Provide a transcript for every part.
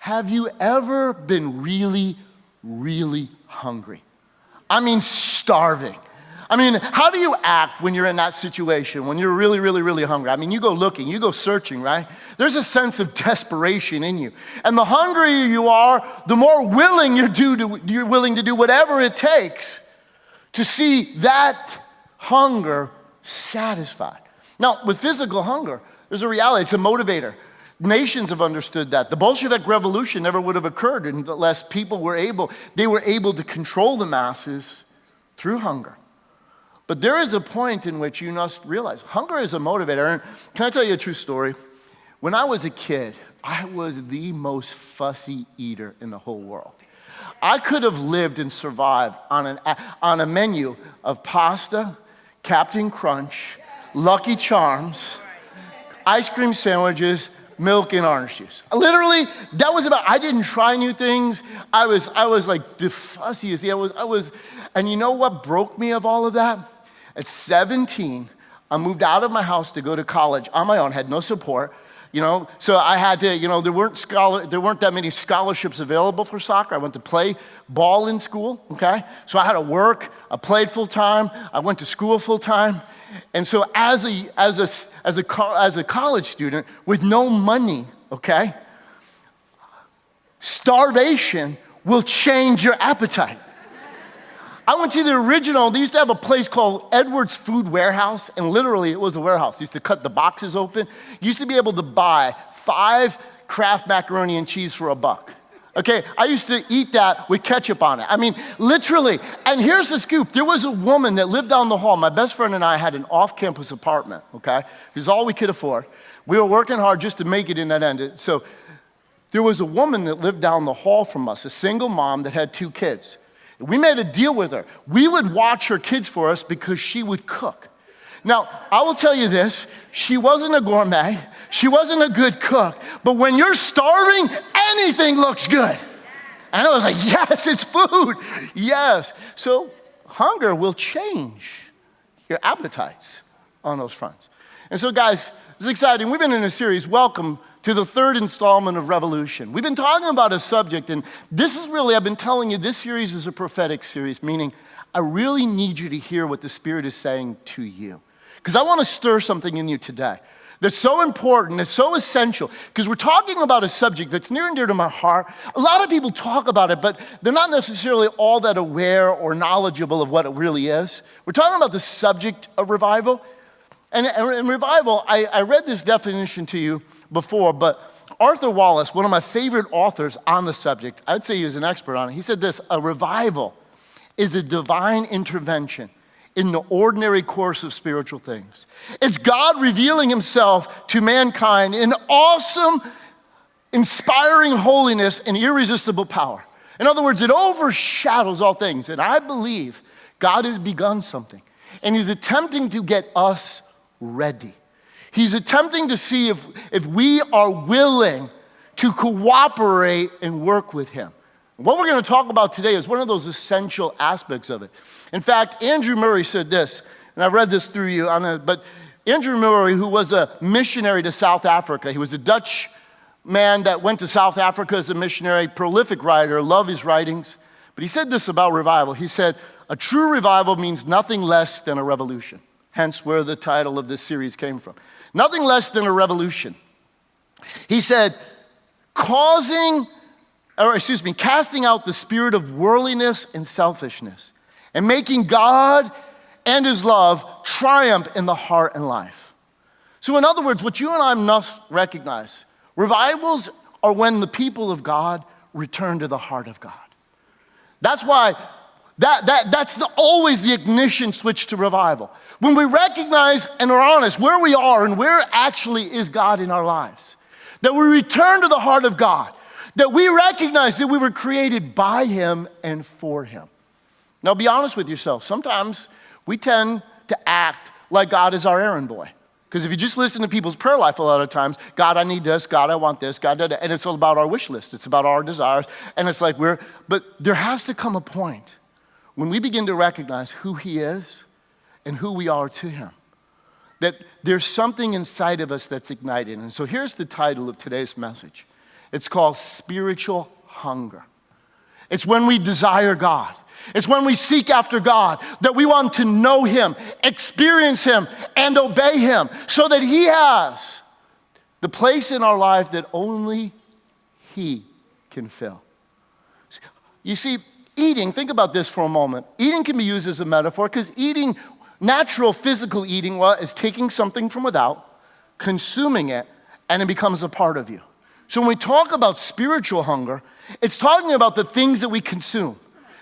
Have you ever been really, really hungry? I mean, starving. I mean, how do you act when you're in that situation, when you're really, really, really hungry? I mean, you go looking, you go searching, right? There's a sense of desperation in you. And the hungrier you are, the more willing you're willing to do whatever it takes to see that hunger satisfied. Now, with physical hunger, there's a reality. It's a motivator. Nations have understood that. The Bolshevik Revolution never would have occurred unless people were able to control the masses through hunger. But there is a point in which you must realize hunger is a motivator. And can I tell you a true story? When I was a kid, I was the most fussy eater in the whole world. I could have lived and survived on a menu of pasta, Captain Crunch, Lucky Charms, ice cream sandwiches, milk and orange juice. Literally, that was about, I didn't try new things. I was like the fussiest. And you know what broke me of all of that? At 17, I moved out of my house to go to college on my own, had no support, so I had to, there weren't that many scholarships available for soccer. I went to play ball in school, okay? So I had to work, I played full time, I went to school full time. And so as a college student with no money, okay, starvation will change your appetite. I went to the original, they used to have a place called Edwards Food Warehouse, and literally it was a warehouse. They used to cut the boxes open. You used to be able to buy 5 Kraft macaroni and cheese for $1. Okay, I used to eat that with ketchup on it. I mean, literally. And here's the scoop. There was a woman that lived down the hall. My best friend and I had an off-campus apartment, okay? It was all we could afford. We were working hard just to make it in that end. So there was a woman that lived down the hall from us, a single mom that had 2 kids. We made a deal with her. We would watch her kids for us because she would cook. Now, I will tell you this, she wasn't a gourmet, she wasn't a good cook, but when you're starving, anything looks good. And I was like, yes, it's food, yes. So hunger will change your appetites on those fronts. And so guys, it's exciting. We've been in a series, welcome to the 3rd installment of Revolution. We've been talking about a subject, and this is really, I've been telling you, this series is a prophetic series, meaning I really need you to hear what the Spirit is saying to you. Because I want to stir something in you today that's so important, it's so essential, because we're talking about a subject that's near and dear to my heart. A lot of people talk about it, but they're not necessarily all that aware or knowledgeable of what it really is. We're talking about the subject of revival. And in revival, I read this definition to you before, but Arthur Wallace, one of my favorite authors on the subject, I'd say he was an expert on it. He said this: a revival is a divine intervention in the ordinary course of spiritual things. It's God revealing himself to mankind in awesome, inspiring holiness and irresistible power. In other words, it overshadows all things. And I believe God has begun something, and he's attempting to get us ready. He's attempting to see if we are willing to cooperate and work with him. What we're going to talk about today is one of those essential aspects of it. In fact, Andrew Murray said this, and I've read this through you, but Andrew Murray, who was a missionary to South Africa, he was a Dutch man that went to South Africa as a missionary, prolific writer, love his writings, but he said this about revival. He said, a true revival means nothing less than a revolution, hence where the title of this series came from. Nothing less than a revolution. He said, casting out the spirit of worldliness and selfishness, and making God and his love triumph in the heart and life. So in other words, what you and I must recognize, revivals are when the people of God return to the heart of God. That's why that's always the ignition switch to revival. When we recognize and are honest where we are and where actually is God in our lives, that we return to the heart of God, that we recognize that we were created by him and for him. Now, be honest with yourself. Sometimes we tend to act like God is our errand boy. Because if you just listen to people's prayer life a lot of times, God, I need this, God, I want this, God, and it's all about our wish list. It's about our desires. And it's like but there has to come a point when we begin to recognize who he is and who we are to him, that there's something inside of us that's ignited. And so here's the title of today's message. It's called spiritual hunger. It's when we desire God. It's when we seek after God, that we want to know Him, experience Him, and obey Him so that He has the place in our life that only He can fill. You see, eating, think about this for a moment. Eating can be used as a metaphor because eating, natural physical eating, well, is taking something from without, consuming it, and it becomes a part of you. So when we talk about spiritual hunger, it's talking about the things that we consume.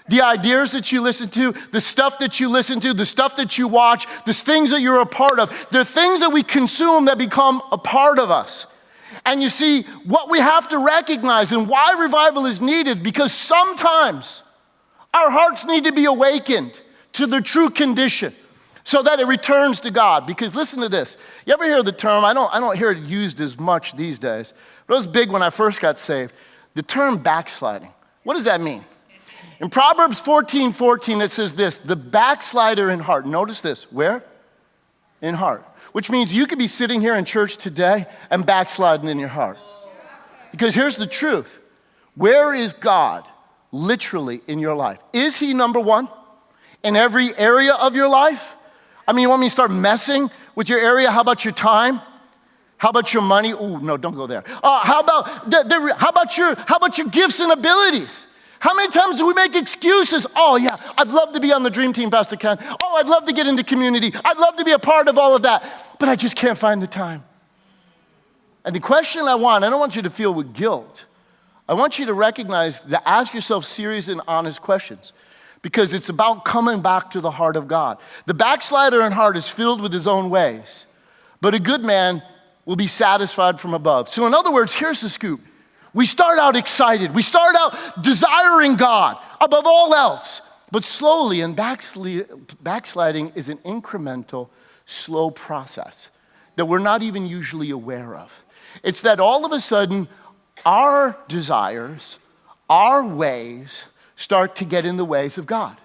The ideas that you listen to, the stuff that you listen to, the stuff that you watch, the things that you're a part of. They're things that we consume that become a part of us. And you see, what we have to recognize and why revival is needed, because sometimes our hearts need to be awakened to their true condition so that it returns to God. Because listen to this. You ever hear the term, I don't hear it used as much these days, but it was big when I first got saved, the term backsliding. What does that mean? In Proverbs 14:14, it says this, the backslider in heart. Notice this, where? In heart. Which means you could be sitting here in church today and backsliding in your heart. Because here's the truth. Where is God literally in your life? Is He number one in every area of your life? I mean, you want me to start messing with your area? How about your time? How about your money? Oh, no, don't go there. How about your gifts and abilities? How many times do we make excuses? Oh, yeah, I'd love to be on the dream team, Pastor Ken. Oh, I'd love to get into community. I'd love to be a part of all of that, but I just can't find the time. And the question I don't want you to feel with guilt. I want you to recognize that ask yourself serious and honest questions because it's about coming back to the heart of God. The backslider in heart is filled with his own ways, but a good man will be satisfied from above. So in other words, here's the scoop. We start out excited. We start out desiring God above all else. But slowly, and backsliding is an incremental, slow process that we're not even usually aware of. It's that all of a sudden, our desires, our ways, start to get in the ways of God.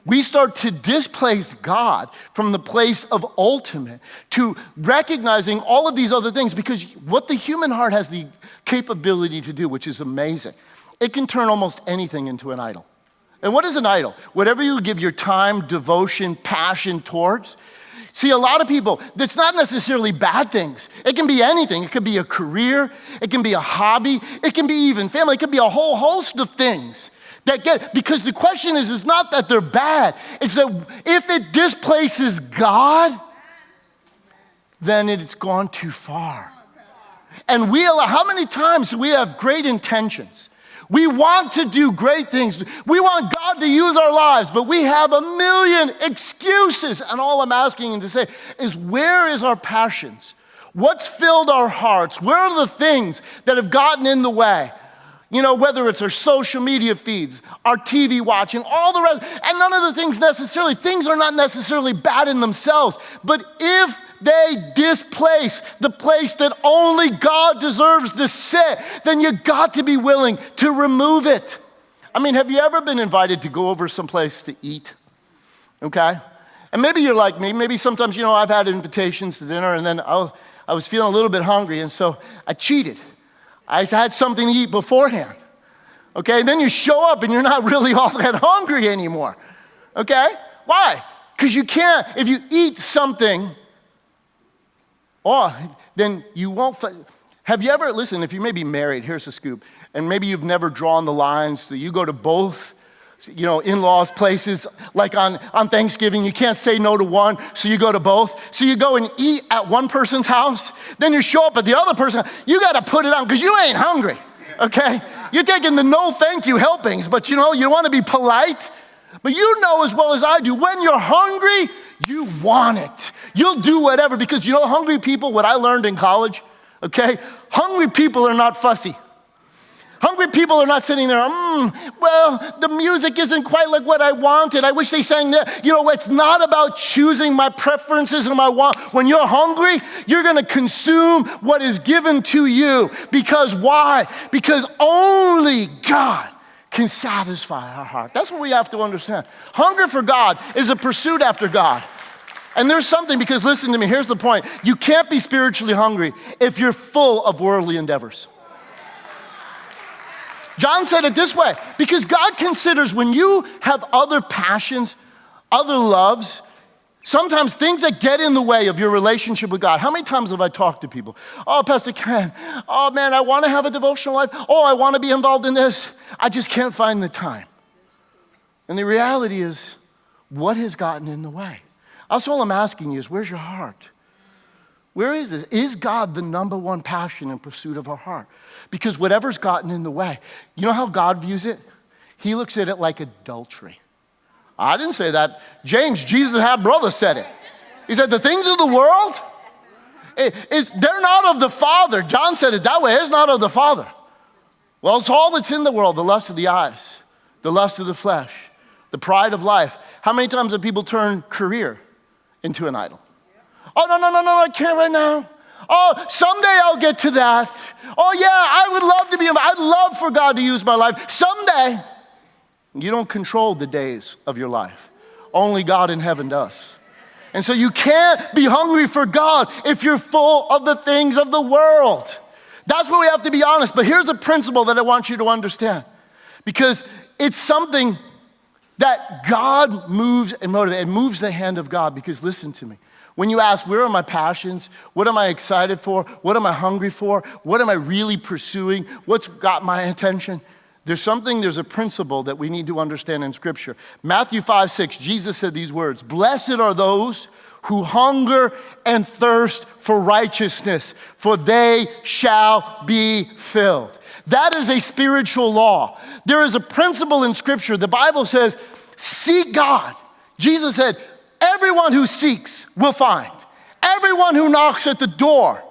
We start to displace God from the place of ultimate to recognizing all of these other things, because what the human heart has the capability to do, which is amazing, it can turn almost anything into an idol. And what is an idol? Whatever you give your time, devotion, passion towards. See, a lot of people, it's not necessarily bad things. It can be anything. It could be a career. It can be a hobby. It can be even family. It could be a whole host of things. Because the question is not that they're bad. It's that if it displaces God, then it's gone too far. And how many times do we have great intentions? We want to do great things. We want God to use our lives, but we have a million excuses. And all I'm asking him to say is, where is our passions? What's filled our hearts? Where are the things that have gotten in the way? You know, whether it's our social media feeds, our TV watching, all the rest, and none of the things necessarily, things are not necessarily bad in themselves, but if they displace the place that only God deserves to sit, then you got to be willing to remove it. I mean, have you ever been invited to go over someplace to eat? Okay? And maybe you're like me, maybe sometimes, I've had invitations to dinner and then I was feeling a little bit hungry and so I cheated. I had something to eat beforehand, okay? And then you show up and you're not really all that hungry anymore, okay? Why? Because you can't, if you eat something, then you won't, have you ever, listen, if you may be married, here's the scoop, and maybe you've never drawn the lines, so you go to both, in-laws places, like on Thanksgiving, you can't say no to one, so you go to both. So you go and eat at one person's house, then you show up at the other person, you gotta put it on, because you ain't hungry, okay? You're taking the no thank you helpings, but you wanna be polite. But you know as well as I do, when you're hungry, you want it. You'll do whatever, because hungry people, what I learned in college, okay? Hungry people are not fussy. Hungry people are not sitting there, well, the music isn't quite like what I wanted. I wish they sang that. It's not about choosing my preferences and my want. When you're hungry, you're gonna consume what is given to you. Because why? Because only God can satisfy our heart. That's what we have to understand. Hunger for God is a pursuit after God. And there's something, because listen to me, here's the point. You can't be spiritually hungry if you're full of worldly endeavors. John said it this way, because God considers when you have other passions, other loves, sometimes things that get in the way of your relationship with God. How many times have I talked to people? Oh, Pastor Ken, oh man, I want to have a devotional life. Oh, I want to be involved in this. I just can't find the time. And the reality is, what has gotten in the way? That's all I'm asking you is, where's your heart? Where is it? Is God the number one passion and pursuit of our heart? Because whatever's gotten in the way, you know how God views it? He looks at it like adultery. I didn't say that. James, Jesus' half brother, said it. He said, the things of the world, they're not of the Father. John said it that way. It's not of the Father. Well, it's all that's in the world, the lust of the eyes, the lust of the flesh, the pride of life. How many times have people turned career into an idol? Oh, no, I can't right now. Oh, someday I'll get to that. Oh, yeah, I would love to be, I'd love for God to use my life. Someday. You don't control the days of your life. Only God in heaven does. And so you can't be hungry for God if you're full of the things of the world. That's where we have to be honest. But here's a principle that I want you to understand. Because it's something that God moves and motivates. It moves the hand of God. Because listen to me. When you ask, where are my passions? What am I excited for? What am I hungry for? What am I really pursuing? What's got my attention? There's a principle that we need to understand in Scripture. Matthew 5:6, Jesus said these words, blessed are those who hunger and thirst for righteousness, for they shall be filled. That is a spiritual law. There is a principle in Scripture. The Bible says, seek God. Jesus said, everyone who seeks will find. Everyone who knocks at the door,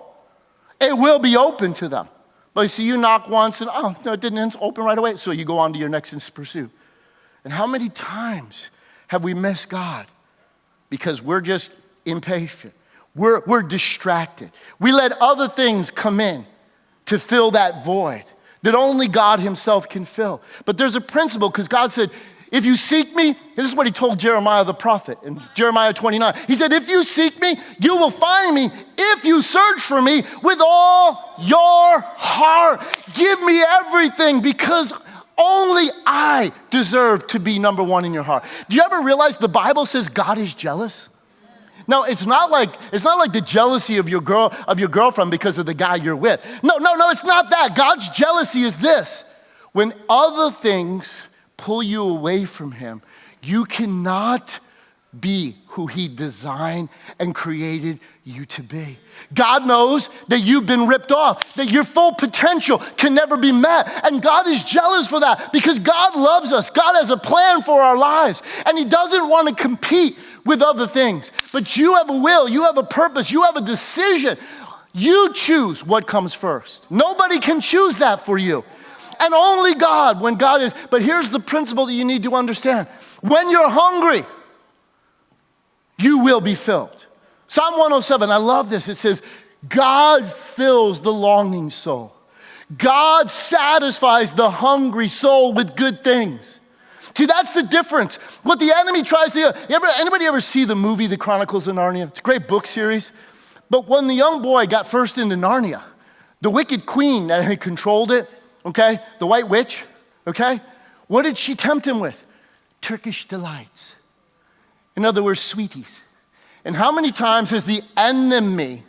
it will be open to them. But you see, you knock once and, oh, no, it didn't open right away. So you go on to your next pursuit. And how many times have we missed God? Because we're just impatient. We're distracted. We let other things come in to fill that void that only God himself can fill. But there's a principle, because God said, if you seek me, this is what he told Jeremiah the prophet in Jeremiah 29. He said, if you seek me, you will find me if you search for me with all your heart. Give me everything, because only I deserve to be number one in your heart. Do you ever realize the Bible says God is jealous? No, it's not like the jealousy of your girlfriend because of the guy you're with. No, it's not that. God's jealousy is this. When other things pull you away from him, you cannot be who he designed and created you to be. God knows that you've been ripped off, that your full potential can never be met. And God is jealous for that, because God loves us. God has a plan for our lives, and he doesn't want to compete with other things. But you have a will, you have a purpose, you have a decision. You choose what comes first. Nobody can choose that for you. And only God, when God is. But here's the principle that you need to understand. When you're hungry, you will be filled. Psalm 107, I love this. It says, God fills the longing soul. God satisfies the hungry soul with good things. See, that's the difference. What the enemy tries to do. Anybody ever see the movie, The Chronicles of Narnia? It's a great book series. But when the young boy got first into Narnia, the wicked queen that had controlled it, okay, the white witch, okay, what did she tempt him with? Turkish delights. In other words, sweeties. And how many times has the enemy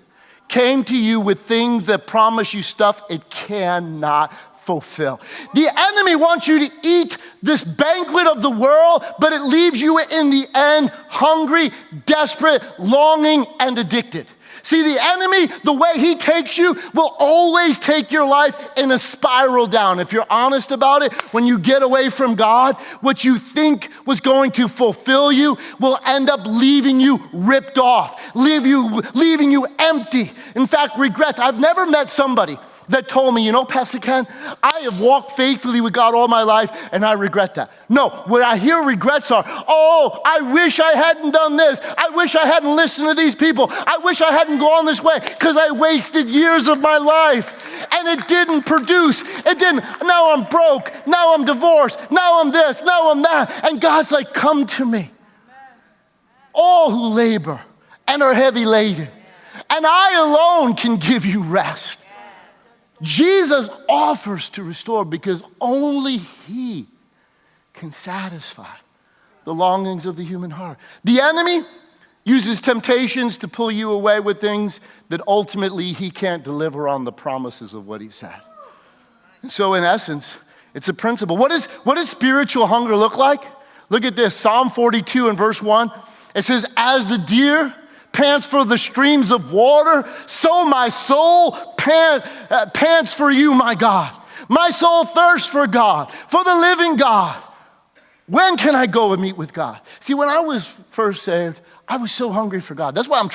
came to you with things that promise you stuff it cannot fulfill? The enemy wants you to eat this banquet of the world, but it leaves you in the end hungry, desperate, longing, and addicted. See, the enemy, the way he takes you, will always take your life in a spiral down. If you're honest about it, when you get away from God, what you think was going to fulfill you will end up leaving you ripped off, leaving you empty. In fact, regrets. I've never met somebody that told me, you know, Pastor Ken, I have walked faithfully with God all my life, and I regret that. No, what I hear regrets are, oh, I wish I hadn't done this. I wish I hadn't listened to these people. I wish I hadn't gone this way, because I wasted years of my life, and it didn't produce. It didn't. Now I'm broke. Now I'm divorced. Now I'm this. Now I'm that. And God's like, come to me, all who labor and are heavy laden, and I alone can give you rest. Jesus offers to restore because only he can satisfy the longings of the human heart. The enemy uses temptations to pull you away with things that ultimately he can't deliver on the promises of what he said. And so in essence, it's a principle. What does spiritual hunger look like? Look at this, Psalm 42 and verse 1. It says, as the deer pants for the streams of water, so my soul pants for you, my God. My soul thirsts for God, for the living God. When can I go and meet with God? See, when I was first saved, I was so hungry for God. That's why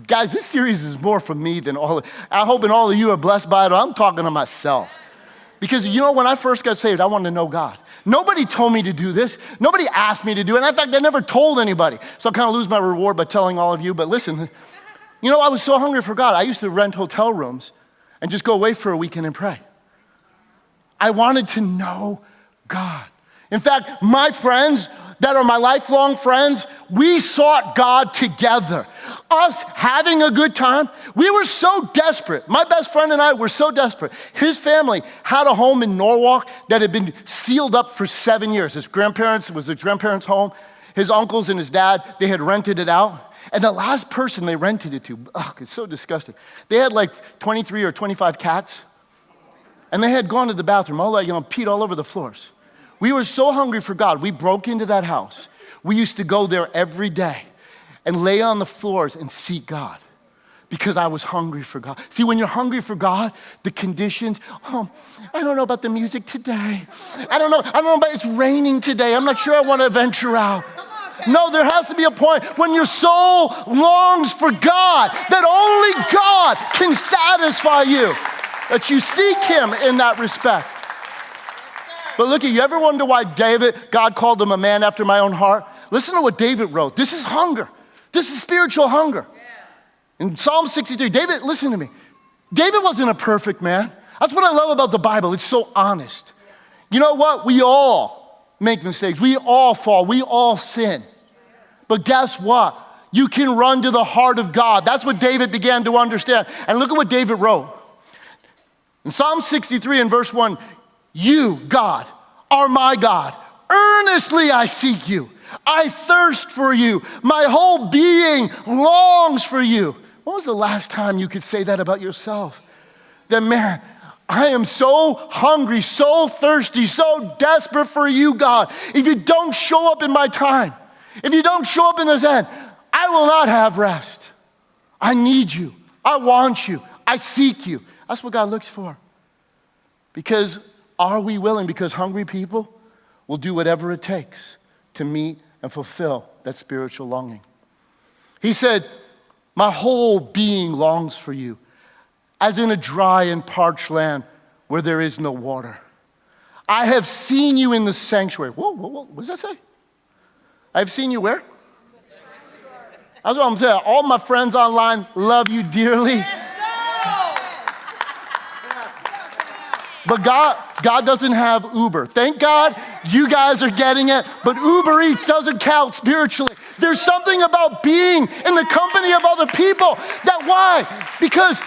guys, this series is more for me than I hope and all of you are blessed by it. I'm talking to myself. Because when I first got saved, I wanted to know God. Nobody told me to do this. Nobody asked me to do it. And in fact, I never told anybody. So I kind of lose my reward by telling all of you. But listen, I was so hungry for God. I used to rent hotel rooms and just go away for a weekend and pray. I wanted to know God. In fact, my friends that are my lifelong friends, we sought God together. Us having a good time, we were so desperate. My best friend and I were so desperate. His family had a home in Norwalk that had been sealed up for 7 years. It was his grandparents' home. His uncles and his dad, they had rented it out. And the last person they rented it to, it's so disgusting. They had like 23 or 25 cats. And they had gone to the bathroom, peed all over the floors. We were so hungry for God, we broke into that house. We used to go there every day and lay on the floors and seek God because I was hungry for God. See, when you're hungry for God, the conditions, I don't know about the music today. I don't know about it's raining today. I'm not sure I want to venture out. No, there has to be a point when your soul longs for God, that only God can satisfy you, that you seek him in that respect. But look, you ever wonder why God called him a man after my own heart? Listen to what David wrote. This is hunger. This is spiritual hunger. In Psalm 63, David, listen to me. David wasn't a perfect man. That's what I love about the Bible. It's so honest. You know what? We all make mistakes. We all fall. We all sin. But guess what? You can run to the heart of God. That's what David began to understand. And look at what David wrote. In Psalm 63 and verse 1, you, God, are my God. Earnestly I seek you. I thirst for you. My whole being longs for you. When was the last time you could say that about yourself? That, man, I am so hungry, so thirsty, so desperate for you, God. If you don't show up in my time, if you don't show up in this end, I will not have rest. I need you. I want you. I seek you. That's what God looks for. Because are we willing? Because hungry people will do whatever it takes to meet and fulfill that spiritual longing. He said, my whole being longs for you, as in a dry and parched land where there is no water. I have seen you in the sanctuary. Whoa, what does that say? I've seen you where? That's what I'm saying. All my friends online love you dearly. But God doesn't have Uber. Thank God you guys are getting it, but Uber Eats doesn't count spiritually. There's something about being in the company of other people. Why? Because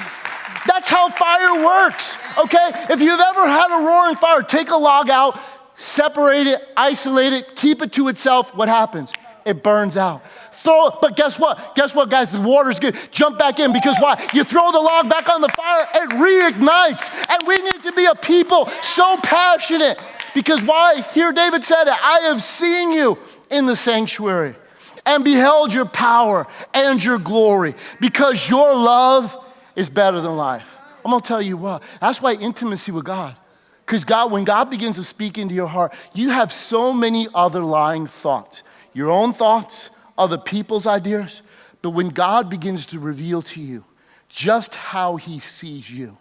that's how fire works, okay? If you've ever had a roaring fire, take a log out, separate it, isolate it, keep it to itself. What happens? It burns out. But guess what? Guess what, guys? The water's good. Jump back in, because why? You throw the log back on the fire, it reignites. And we need to be a people so passionate. Because why? Here David said it. I have seen you in the sanctuary and beheld your power and your glory, because your love is better than life. I'm going to tell you what. That's why intimacy with God. Because when God begins to speak into your heart, you have so many other lying thoughts. Your own thoughts, other people's ideas. But when God begins to reveal to you just how he sees you,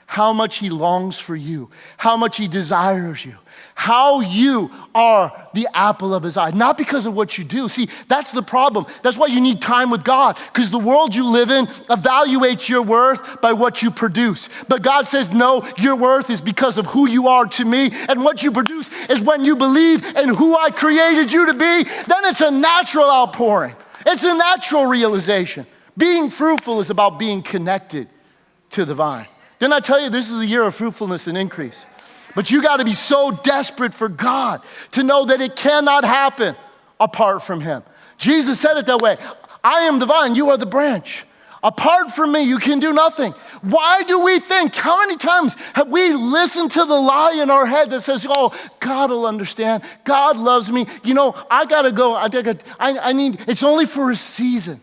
how much he longs for you, how much he desires you, how you are the apple of his eye, not because of what you do. See, that's the problem. That's why you need time with God, because the world you live in evaluates your worth by what you produce. But God says, no, your worth is because of who you are to me, and what you produce is when you believe in who I created you to be. Then it's a natural outpouring. It's a natural realization. Being fruitful is about being connected to the vine. Didn't I tell you this is a year of fruitfulness and increase? But you got to be so desperate for God to know that it cannot happen apart from him. Jesus said it that way. I am the vine, you are the branch. Apart from me, you can do nothing. Why do we think, how many times have we listened to the lie in our head that says, oh, God will understand. God loves me. You know, I got to go. I need, it's only for a season.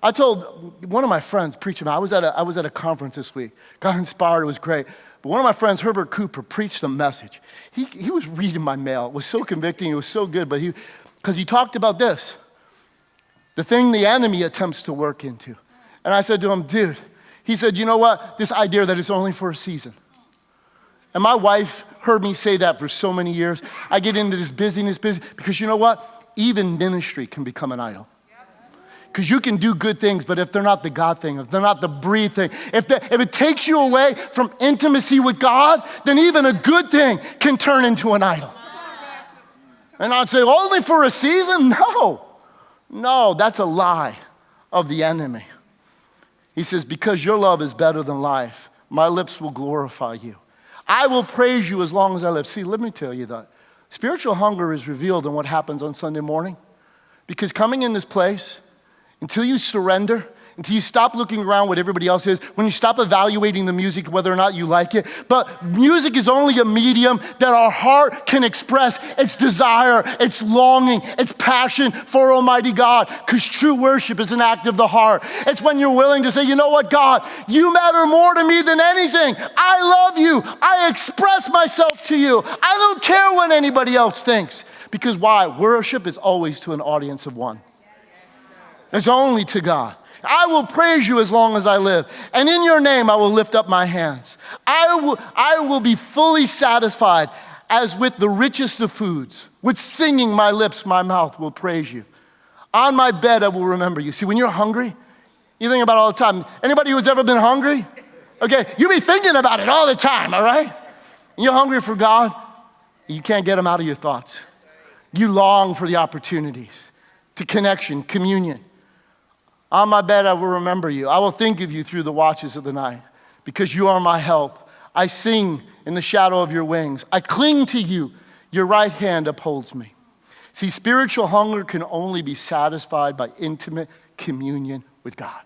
I told one of my friends, preaching, I was at a conference this week. Got inspired, it was great. But one of my friends, Herbert Cooper, preached a message. He was reading my mail. It was so convicting, it was so good, but because he talked about this, the thing the enemy attempts to work into. And I said to him, dude, he said, you know what? This idea that it's only for a season. And my wife heard me say that for so many years. I get into this busyness, because you know what? Even ministry can become an idol. Because you can do good things, but if they're not the God thing, if they're not the breathe thing, if it takes you away from intimacy with God, then even a good thing can turn into an idol. And I'd say, only for a season? No, that's a lie of the enemy. He says, because your love is better than life, my lips will glorify you. I will praise you as long as I live. See, let me tell you that. Spiritual hunger is revealed in what happens on Sunday morning. Because coming in this place, until you surrender, until you stop looking around what everybody else is, when you stop evaluating the music, whether or not you like it. But music is only a medium that our heart can express its desire, its longing, its passion for Almighty God. Because true worship is an act of the heart. It's when you're willing to say, you know what, God, you matter more to me than anything. I love you. I express myself to you. I don't care what anybody else thinks. Because why? Worship is always to an audience of one. It's only to God. I will praise you as long as I live. And in your name, I will lift up my hands. I will be fully satisfied as with the richest of foods. With singing my lips, my mouth will praise you. On my bed, I will remember you. See, when you're hungry, you think about it all the time. Anybody who's ever been hungry? Okay, you be thinking about it all the time, all right? You're hungry for God, you can't get him out of your thoughts. You long for the opportunities to connection, communion. On my bed, I will remember you. I will think of you through the watches of the night, because you are my help. I sing in the shadow of your wings. I cling to you. Your right hand upholds me. See, spiritual hunger can only be satisfied by intimate communion with God.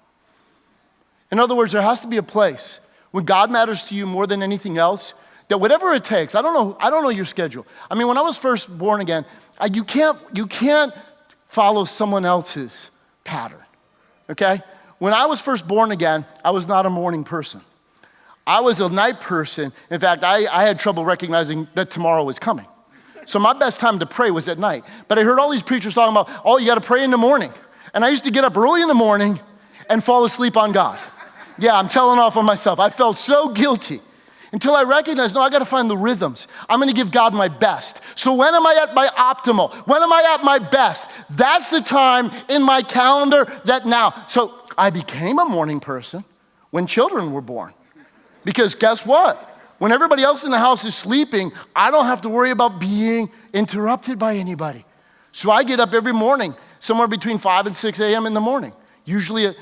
In other words, there has to be a place when God matters to you more than anything else, that whatever it takes, I don't know your schedule. I mean, when I was first born again, you can't follow someone else's pattern. Okay? When I was first born again, I was not a morning person. I was a night person. In fact, I had trouble recognizing that tomorrow was coming. So my best time to pray was at night. But I heard all these preachers talking about, oh, you got to pray in the morning. And I used to get up early in the morning and fall asleep on God. Yeah, I'm telling off on myself. I felt so guilty until I recognized, no, I got to find the rhythms. I'm going to give God my best. So when am I at my optimal? When am I at my best? That's the time in my calendar that now. So I became a morning person when children were born. Because guess what? When everybody else in the house is sleeping, I don't have to worry about being interrupted by anybody. So I get up every morning, somewhere between 5 and 6 a.m. in the morning. Usually,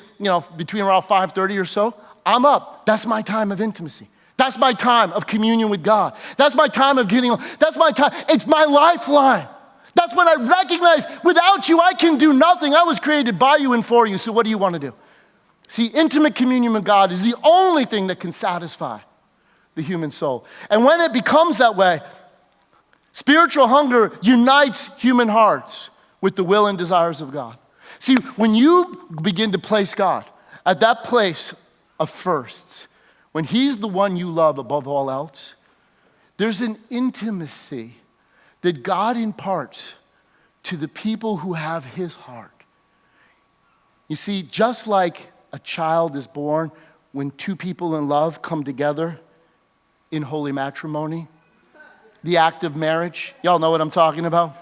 between around 5:30 or so, I'm up. That's my time of intimacy. That's my time of communion with God. That's my time of that's my time. It's my lifeline. That's when I recognize without you, I can do nothing. I was created by you and for you, so what do you want to do? See, intimate communion with God is the only thing that can satisfy the human soul. And when it becomes that way, spiritual hunger unites human hearts with the will and desires of God. See, when you begin to place God at that place of firsts, when he's the one you love above all else, there's an intimacy that God imparts to the people who have his heart. You see, just like a child is born when two people in love come together in holy matrimony, the act of marriage, y'all know what I'm talking about?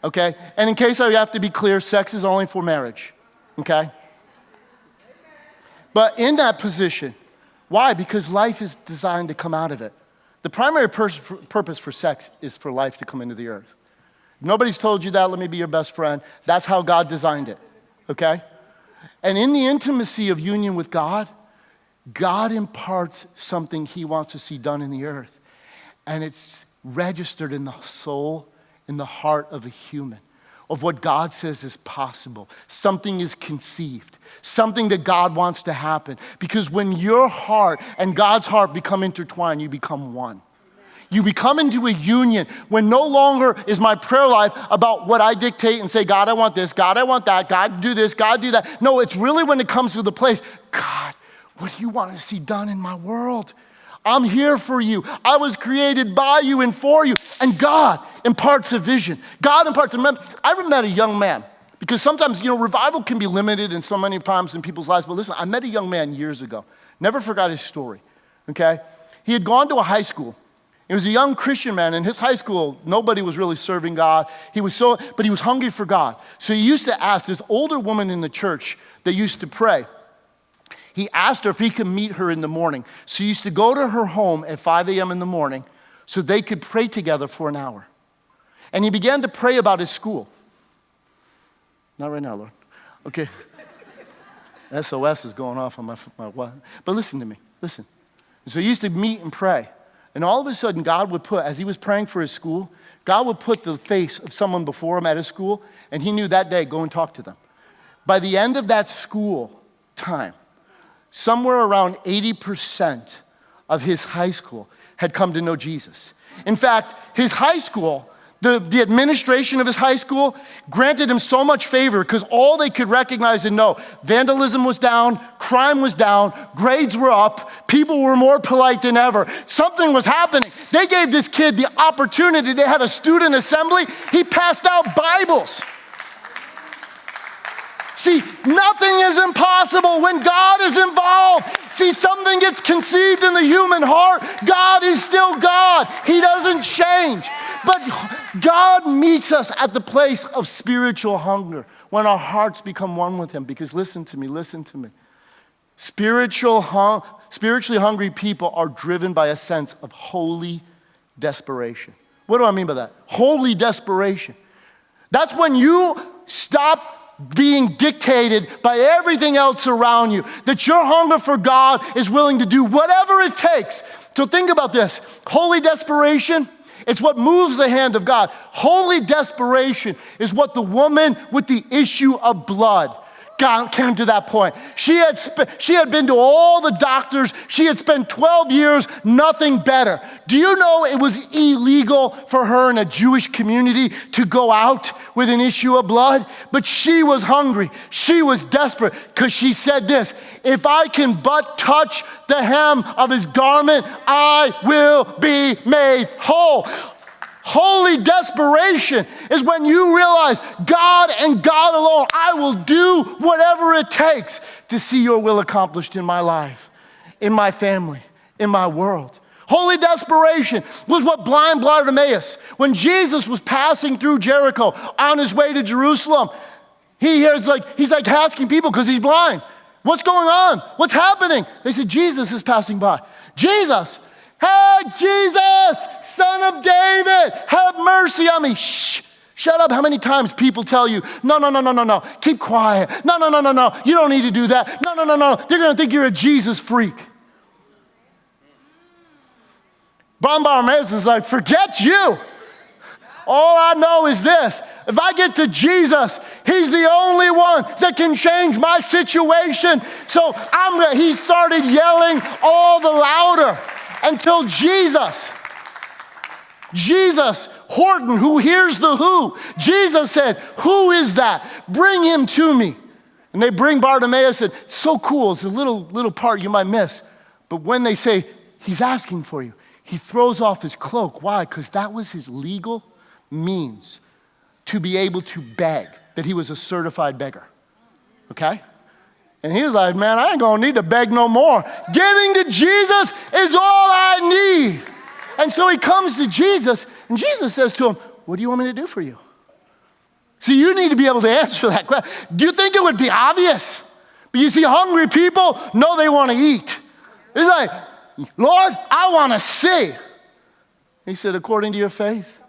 Okay? And in case I have to be clear, sex is only for marriage, okay? But in that position, why? Because life is designed to come out of it. The primary purpose for sex is for life to come into the earth. Nobody's told you that. Let me be your best friend. That's how God designed it, okay? And in the intimacy of union with God, God imparts something he wants to see done in the earth. And it's registered in the soul, in the heart of a human, of what God says is possible. Something is conceived, something that God wants to happen. Because when your heart and God's heart become intertwined, you become one. You become into a union when no longer is my prayer life about what I dictate and say, God, I want this, God, I want that, God, do this, God, do that. No, it's really when it comes to the place, God, what do you want to see done in my world? I'm here for you. I was created by you and for you. And God imparts a vision. God imparts a I met a young man, because sometimes, revival can be limited in so many times in people's lives. But listen, I met a young man years ago. Never forgot his story, okay? He had gone to a high school. He was a young Christian man. In his high school, nobody was really serving God. But he was hungry for God. So he used to ask this older woman in the church that used to pray. He asked her if he could meet her in the morning. So he used to go to her home at 5 a.m. in the morning so they could pray together for an hour. And he began to pray about his school. Not right now, Lord. Okay. SOS is going off on my what? But listen to me. Listen. So he used to meet and pray. And all of a sudden, God would put, as he was praying for his school, God would put the face of someone before him at his school, and he knew that day, go and talk to them. By the end of that school time, somewhere around 80% of his high school had come to know Jesus. In fact, his high school, the administration of his high school granted him so much favor because all they could recognize and know, vandalism was down, crime was down, grades were up, people were more polite than ever. Something was happening. They gave this kid the opportunity. They had a student assembly. He passed out Bibles. See, nothing is impossible when God is involved. See, something gets conceived in the human heart. God is still God. He doesn't change. But God meets us at the place of spiritual hunger when our hearts become one with him. Because listen to me. Spiritually hungry people are driven by a sense of holy desperation. What do I mean by that? Holy desperation. That's when you stop being dictated by everything else around you, that your hunger for God is willing to do whatever it takes. So think about this. Holy desperation, it's what moves the hand of God. Holy desperation is what the woman with the issue of blood came to that point. She had been to all the doctors. She had spent 12 years, nothing better. Do you know it was illegal for her in a Jewish community to go out with an issue of blood? But she was hungry. She was desperate because she said this, if I can but touch the hem of his garment, I will be made whole. Holy desperation is when you realize God and God alone, I will do whatever it takes to see your will accomplished in my life, in my family, in my world. Holy desperation was what blind Bartimaeus, when Jesus was passing through Jericho on his way to Jerusalem, he's like asking people because he's blind. What's going on? What's happening? They said, Jesus is passing by. Jesus! Hey, Jesus, Son of David, have mercy on me. Shh, shut up. How many times people tell you, no, keep quiet. No, you don't need to do that. No, they're going to think you're a Jesus freak. Bartimaeus is like, forget you. All I know is this. If I get to Jesus, he's the only one that can change my situation. So he started yelling all the louder. Until Jesus, Horton, who hears the who, Jesus said, who is that? Bring him to me. And they bring Bartimaeus, and it's so cool. It's a little part you might miss. But when they say, he's asking for you, he throws off his cloak. Why? Because that was his legal means to be able to beg, that he was a certified beggar. Okay? And he's like, man, I ain't gonna need to beg no more. Getting to Jesus is all I need. And so he comes to Jesus, and Jesus says to him, what do you want me to do for you? See, you need to be able to answer that question. Do you think it would be obvious? But you see, hungry people know they want to eat. It's like, Lord, I want to see. He said, according to your faith,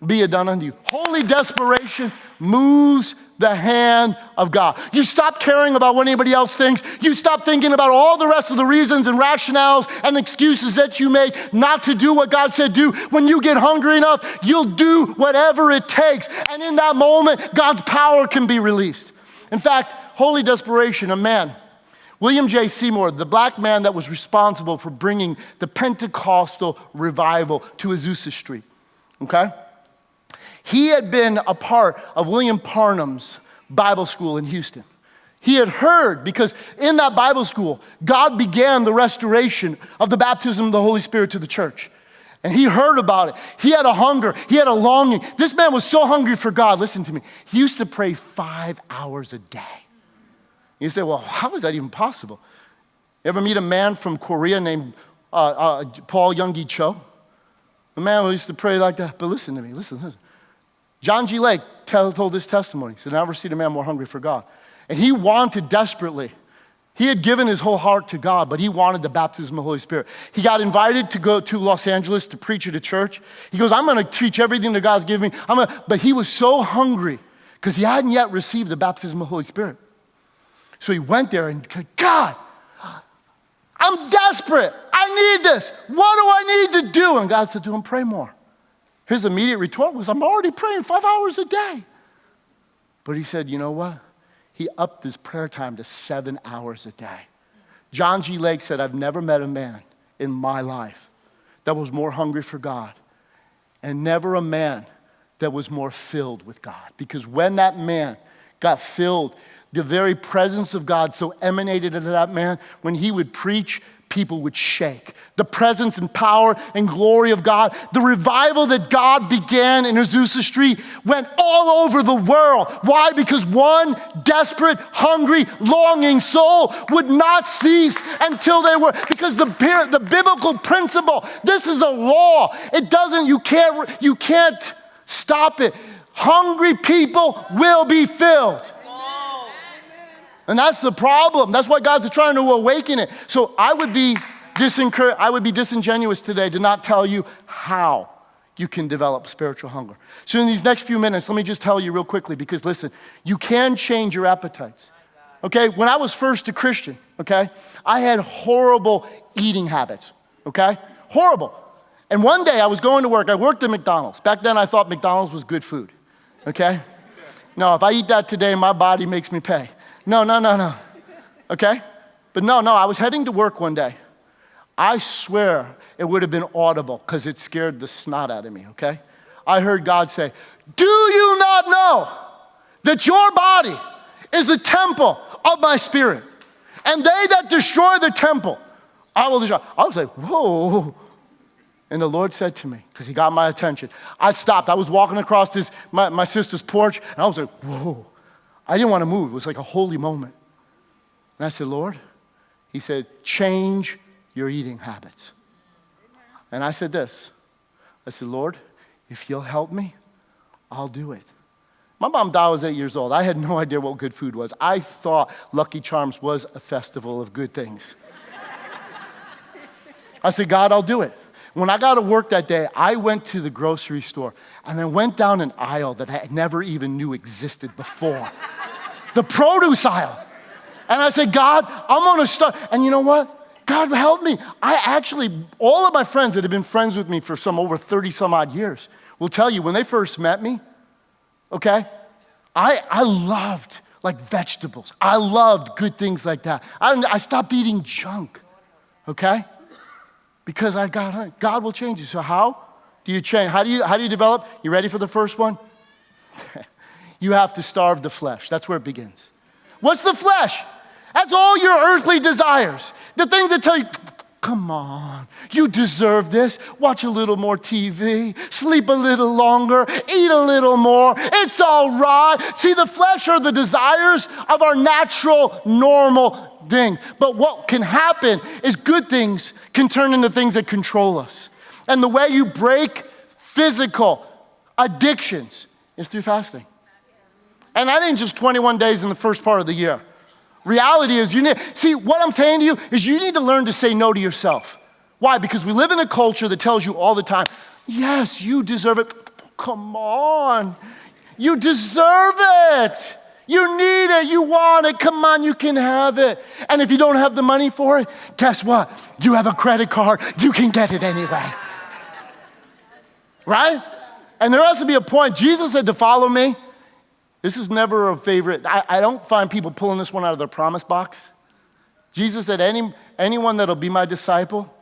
be it done unto you. Holy desperation moves the hand of God. You stop caring about what anybody else thinks. You stop thinking about all the rest of the reasons and rationales and excuses that you make not to do what God said do. When you get hungry enough, you'll do whatever it takes. And in that moment, God's power can be released. In fact, holy desperation, a man, William J. Seymour, the black man that was responsible for bringing the Pentecostal revival to Azusa Street, okay? He had been a part of William Parnham's Bible school in Houston. He had heard, because in that Bible school, God began the restoration of the baptism of the Holy Spirit to the church. And he heard about it. He had a hunger. He had a longing. This man was so hungry for God. Listen to me. He used to pray 5 hours a day. You say, well, how is that even possible? You ever meet a man from Korea named Paul Youngi Cho? A man who used to pray like that. But listen to me. Listen. John G. Lake told this testimony. He said, never seen a man more hungry for God. And he wanted desperately. He had given his whole heart to God, but he wanted the baptism of the Holy Spirit. He got invited to go to Los Angeles to preach at a church. He goes, I'm going to teach everything that God's given me. But he was so hungry because he hadn't yet received the baptism of the Holy Spirit. So he went there and said, God, I'm desperate. I need this. What do I need to do? And God said to him, pray more. His immediate retort was, I'm already praying 5 hours a day. But he said, you know what? He upped his prayer time to 7 hours a day. John G. Lake said, I've never met a man in my life that was more hungry for God, and never a man that was more filled with God. Because when that man got filled, the very presence of God so emanated into that man, when he would preach, people would shake. The presence and power and glory of God, the revival that God began in Azusa Street went all over the world. Why? Because one desperate, hungry, longing soul would not cease until they were, because the biblical principle, this is a law. It doesn't, you can't stop it. Hungry people will be filled. And that's the problem. That's why God's trying to awaken it. So I would be disingenuous today to not tell you how you can develop spiritual hunger. So in these next few minutes, let me just tell you real quickly, because listen, you can change your appetites. Okay, when I was first a Christian, okay, I had horrible eating habits, okay? Horrible. And one day I was going to work. I worked at McDonald's. Back then I thought McDonald's was good food, okay? No, if I eat that today, my body makes me pay. No. Okay? But no, I was heading to work one day. I swear it would have been audible because it scared the snot out of me, okay? I heard God say, do you not know that your body is the temple of my spirit? And they that destroy the temple, I will destroy. I was like, whoa. And the Lord said to me, because he got my attention, I stopped. I was walking across my sister's porch, and I was like, whoa. I didn't want to move. It was like a holy moment. And I said, Lord, he said, change your eating habits. And I said this. I said, Lord, if you'll help me, I'll do it. My mom died when I was 8 years old. I had no idea what good food was. I thought Lucky Charms was a festival of good things. I said, God, I'll do it. When I got to work that day, I went to the grocery store and I went down an aisle that I never even knew existed before. The produce aisle. And I said, God, I'm going to start. And you know what? God help me. All of my friends that have been friends with me for over 30 some odd years will tell you when they first met me, okay, I loved like vegetables. I loved good things like that. I stopped eating junk, okay? Because God will change you. So how do you change? How do you develop? You ready for the first one? You have to starve the flesh. That's where it begins. What's the flesh? That's all your earthly desires. The things that tell you, come on, you deserve this. Watch a little more TV, sleep a little longer, eat a little more. It's all right. See, the flesh are the desires of our natural, normal thing. But what can happen is good things can turn into things that control us. And the way you break physical addictions is through fasting. And that ain't just 21 days in the first part of the year. Reality is what I'm saying to you is you need to learn to say no to yourself. Why? Because we live in a culture that tells you all the time, yes, you deserve it. come on. You deserve it. You need it. You want it. Come on, you can have it. And if you don't have the money for it, guess what? You have a credit card. You can get it anyway. Right? And there has to be a point. Jesus said to follow me. This is never a favorite. I don't find people pulling this one out of their promise box. Jesus said, anyone that'll be my disciple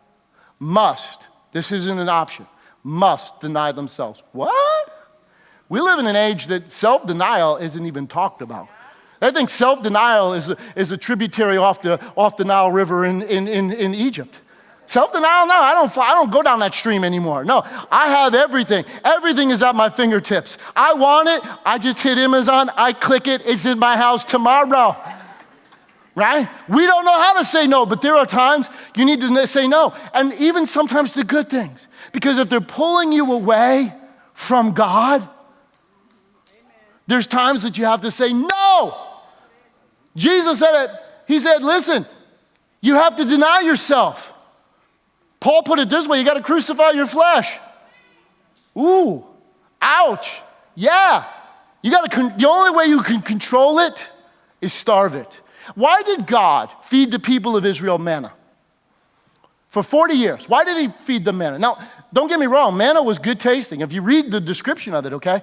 must, this isn't an option, must deny themselves. What? We live in an age that self-denial isn't even talked about. I think self-denial is a tributary off the Nile River in Egypt. Self-denial? No, I don't go down that stream anymore. No, I have everything. Everything is at my fingertips. I want it. I just hit Amazon. I click it. It's in my house tomorrow. Right? We don't know how to say no, but there are times you need to say no. And even sometimes to good things. Because if they're pulling you away from God, there's times that you have to say no. Jesus said it. He said, listen, you have to deny yourself. Paul put it this way, you got to crucify your flesh. Ooh, ouch. Yeah. The only way you can control it is starve it. Why did God feed the people of Israel manna? For 40 years. Why did he feed them manna? Now, don't get me wrong, manna was good tasting. If you read the description of it, okay?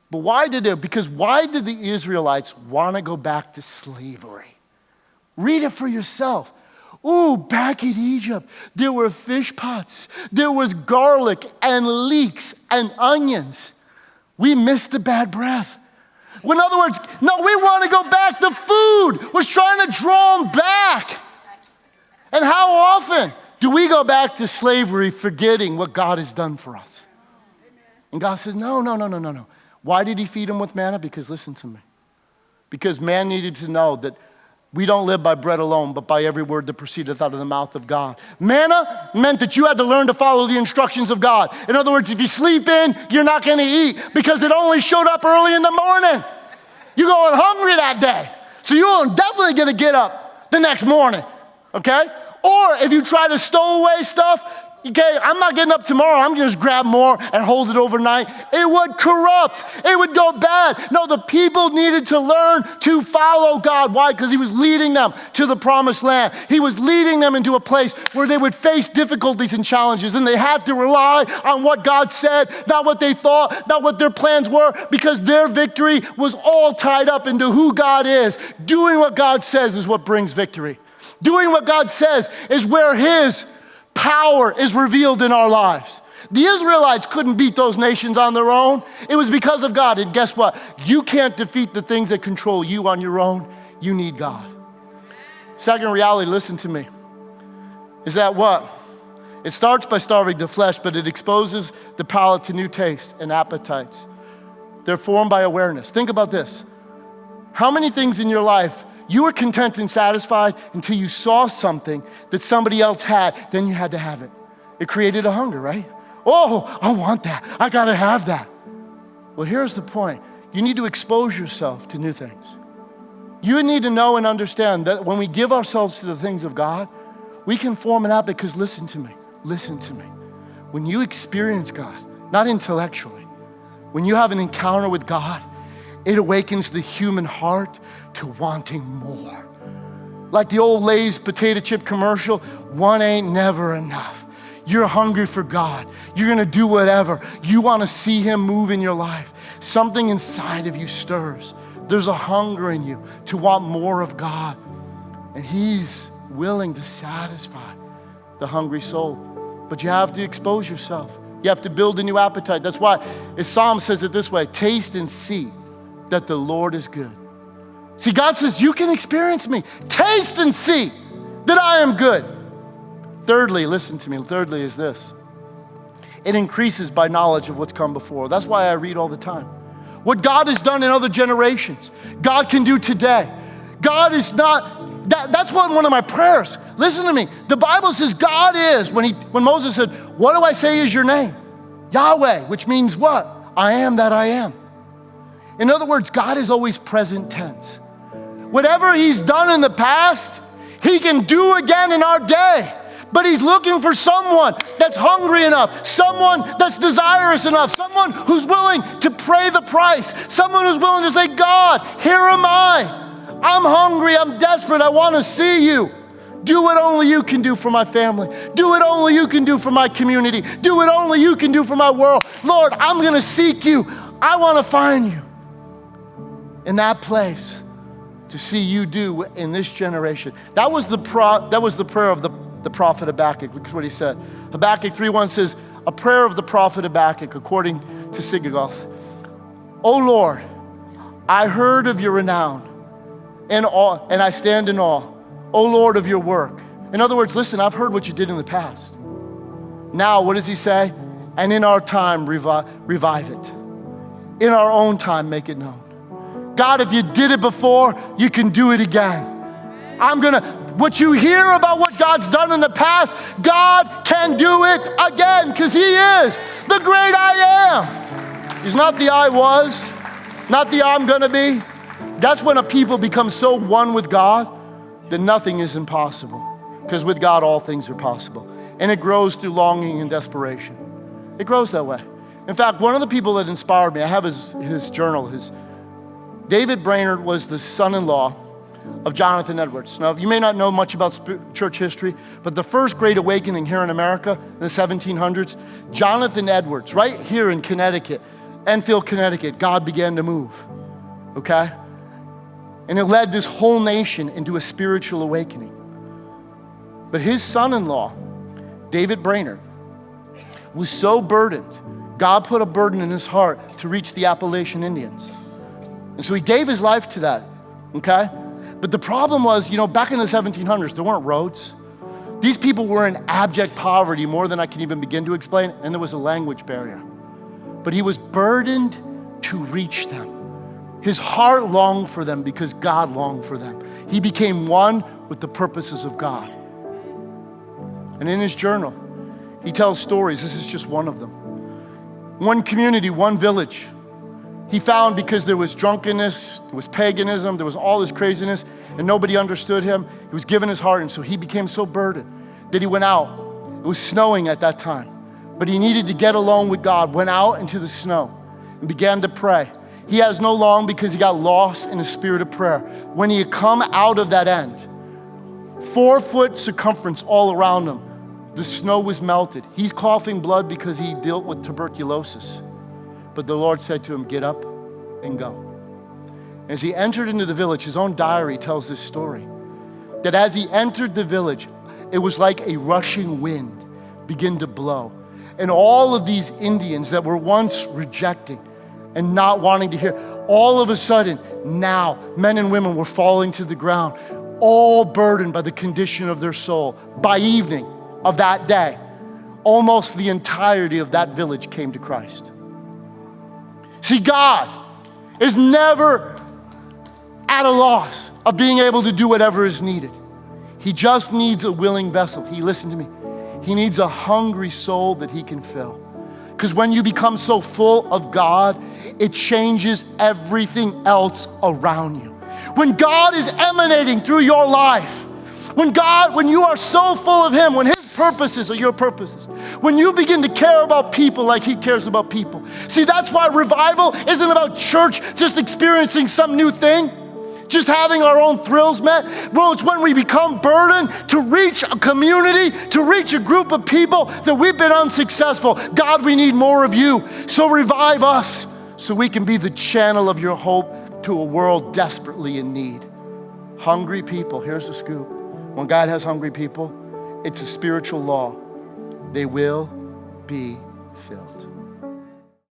But why did the Israelites want to go back to slavery? Read it for yourself. Ooh, back in Egypt, there were fish pots. There was garlic and leeks and onions. We missed the bad breath. In other words, no, we want to go back. The food was trying to draw them back. And how often do we go back to slavery forgetting what God has done for us? And God said, no. Why did he feed them with manna? Because listen to me. Because man needed to know that we don't live by bread alone, but by every word that proceedeth out of the mouth of God. Manna meant that you had to learn to follow the instructions of God. In other words, if you sleep in, you're not going to eat because it only showed up early in the morning. You're going hungry that day. So you're definitely going to get up the next morning, okay? Or if you try to stow away stuff, okay, I'm not getting up tomorrow. I'm going to just grab more and hold it overnight. It would corrupt. It would go bad. No, the people needed to learn to follow God. Why? Because he was leading them to the promised land. He was leading them into a place where they would face difficulties and challenges, and they had to rely on what God said, not what they thought, not what their plans were, because their victory was all tied up into who God is. Doing what God says is what brings victory. Doing what God says is where his power is revealed in our lives. The Israelites couldn't beat those nations on their own. It was because of God. And guess what? You can't defeat the things that control you on your own. You need God. Second reality, listen to me, is that what? It starts by starving the flesh, but it exposes the palate to new tastes and appetites. They're formed by awareness. Think about this. How many things in your life you were content and satisfied until you saw something that somebody else had, then you had to have it. It created a hunger, right? Oh, I want that. I gotta have that. Well, here's the point. You need to expose yourself to new things. You need to know and understand that when we give ourselves to the things of God, we can form an habit, because listen to me. When you experience God, not intellectually, when you have an encounter with God, it awakens the human heart to wanting more. Like the old Lay's potato chip commercial, one ain't never enough. You're hungry for God. You're gonna do whatever. You wanna see him move in your life. Something inside of you stirs. There's a hunger in you to want more of God. And he's willing to satisfy the hungry soul. But you have to expose yourself. You have to build a new appetite. That's why Psalm says it this way, taste and see that the Lord is good. See, God says, you can experience me. Taste and see that I am good. Thirdly, listen to me. Thirdly is this. It increases by knowledge of what's come before. That's why I read all the time. What God has done in other generations, God can do today. God is not, that's one of my prayers. Listen to me. The Bible says God is, when Moses said, what do I say is your name? Yahweh, which means what? I am that I am. In other words, God is always present tense. Whatever he's done in the past, he can do again in our day. But he's looking for someone that's hungry enough, someone that's desirous enough, someone who's willing to pay the price, someone who's willing to say, God, here am I. I'm hungry, I'm desperate, I want to see you. Do what only you can do for my family. Do what only you can do for my community. Do what only you can do for my world. Lord, I'm going to seek you. I want to find you in that place to see you do in this generation. That was the prayer of the prophet Habakkuk. Look at what he said. Habakkuk 3:1 says, a prayer of the prophet Habakkuk according to Sigagoth. O Lord, I heard of your renown and I stand in awe. O Lord, of your work. In other words, listen, I've heard what you did in the past. Now, what does he say? And in our time, revive it. In our own time, make it known. God, if you did it before, you can do it again. What you hear about what God's done in the past, God can do it again because he is the great I am. He's not the I was, not the I'm gonna be. That's when a people become so one with God that nothing is impossible. Because with God, all things are possible. And it grows through longing and desperation. It grows that way. In fact, one of the people that inspired me, I have his journal, David Brainerd was the son-in-law of Jonathan Edwards. Now, you may not know much about church history, but the first Great Awakening here in America in the 1700s, Jonathan Edwards, right here in Connecticut, Enfield, Connecticut, God began to move, okay? And it led this whole nation into a spiritual awakening. But his son-in-law, David Brainerd, was so burdened. God put a burden in his heart to reach the Appalachian Indians. And so he gave his life to that, okay? But the problem was, back in the 1700s, there weren't roads. These people were in abject poverty, more than I can even begin to explain, and there was a language barrier. But he was burdened to reach them. His heart longed for them because God longed for them. He became one with the purposes of God. And in his journal, he tells stories. This is just one of them. One community, one village, he found because there was drunkenness, there was paganism, there was all this craziness, and nobody understood him. He was given his heart, and so he became so burdened that he went out. It was snowing at that time, but he needed to get alone with God, went out into the snow and began to pray. He has no long because he got lost in a spirit of prayer. When he had come out of that end, 4-foot circumference all around him, the snow was melted. He's coughing blood because he dealt with tuberculosis. But the Lord said to him, get up and go. As he entered into the village, his own diary tells this story, that as he entered the village, it was like a rushing wind began to blow. And all of these Indians that were once rejecting and not wanting to hear, all of a sudden, now, men and women were falling to the ground, all burdened by the condition of their soul. By evening of that day, almost the entirety of that village came to Christ. See, God is never at a loss of being able to do whatever is needed. He just needs a willing vessel. Listen to me. He needs a hungry soul that he can fill. Because when you become so full of God, it changes everything else around you. When God is emanating through your life, when you are so full of him, when his purposes are your purposes, when you begin to care about people like he cares about people. See, that's why revival isn't about church just experiencing some new thing, just having our own thrills met. Well, it's when we become burdened to reach a community, to reach a group of people that we've been unsuccessful. God, we need more of you. So revive us so we can be the channel of your hope to a world desperately in need. Hungry people, here's the scoop. When God has hungry people, it's a spiritual law. They will be filled.